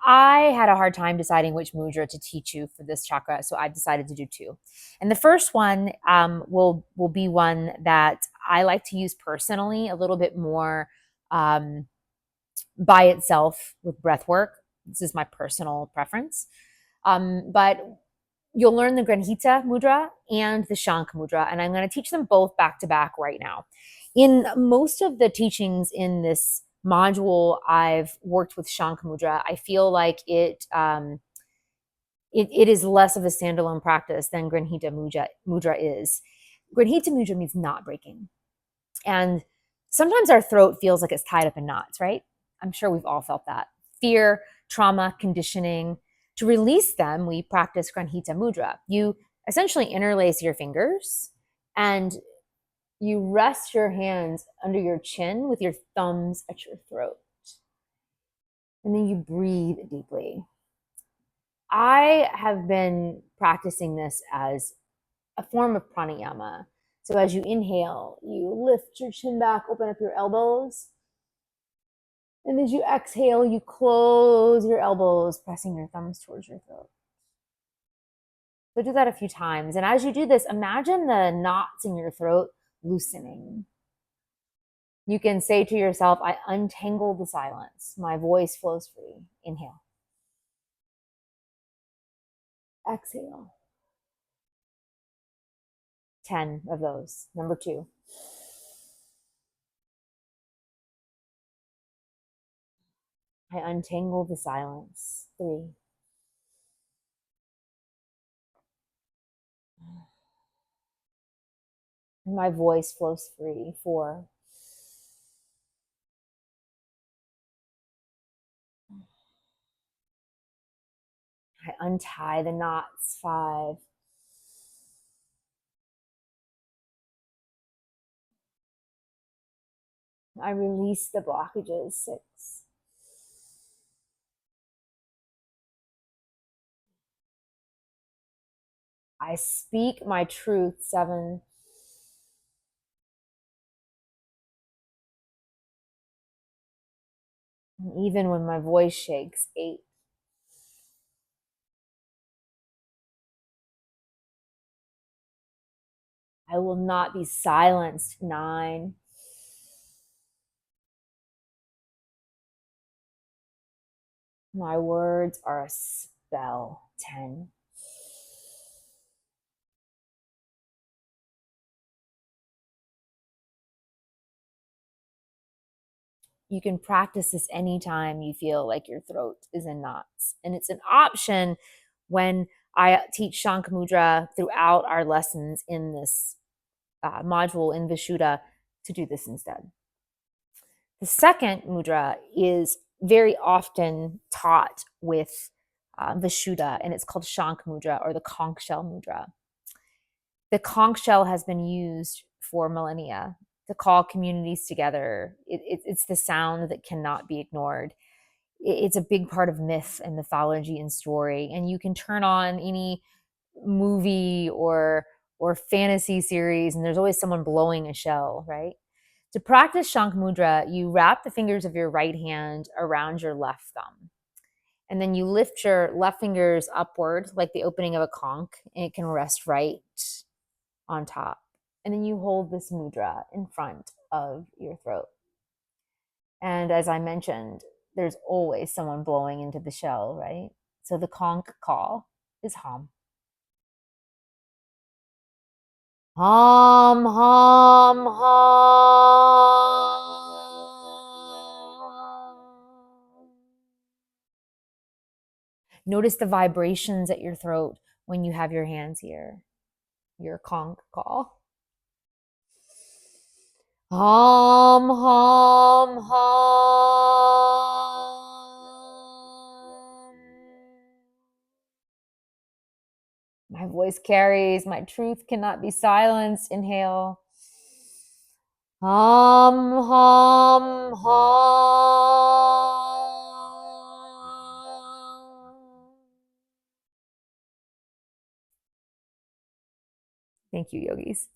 I had a hard time deciding which mudra to teach you for this chakra, so I decided to do two. And the first one will be one that I like to use personally, a little bit more by itself with breath work. This is my personal preference. But you'll learn the Granhita Mudra and the Shankh Mudra, and I'm going to teach them both back to back right now. In most of the teachings in this module, I've worked with Shankh Mudra. I feel like it is less of a standalone practice than Granhita Mudra is. Granhita Mudra means knot breaking. And sometimes our throat feels like it's tied up in knots, right? I'm sure we've all felt that. Fear, trauma, conditioning. To release them, we practice Granhita Mudra. You essentially interlace your fingers and you rest your hands under your chin with your thumbs at your throat. And then you breathe deeply. I have been practicing this as a form of pranayama. So as you inhale, you lift your chin back, open up your elbows. And as you exhale, you close your elbows, pressing your thumbs towards your throat. So do that a few times. And as you do this, imagine the knots in your throat loosening. You can say to yourself, I untangle the silence. My voice flows free. Inhale. Exhale. 10 of those. Number 2. I untangle the silence. 3. My voice flows free. 4. I untie the knots. 5. I release the blockages. 6. I speak my truth. 7. And even when my voice shakes. 8. I will not be silenced. 9. My words are a spell. 10. You can practice this anytime you feel like your throat is in knots. And it's an option when I teach Shankh Mudra throughout our lessons in this module in Vishuddha to do this instead. The second mudra is very often taught with Vishuddha, and it's called Shankh Mudra or the Conch shell mudra. The conch shell has been used for millennia to call communities together. It's the sound that cannot be ignored. It's a big part of myth and mythology and story. And you can turn on any movie or fantasy series, and there's always someone blowing a shell, right? To practice Shankh Mudra, you wrap the fingers of your right hand around your left thumb. And then you lift your left fingers upward like the opening of a conch, and it can rest right on top. And then you hold this mudra in front of your throat. And as I mentioned, there's always someone blowing into the shell, right? So the conch call is hum. Hum, hum, hum. Notice the vibrations at your throat when you have your hands here. Your conch call. Hum, hum, hum. My voice carries. My truth cannot be silenced. Inhale. Hum, hum, hum. Thank you, yogis.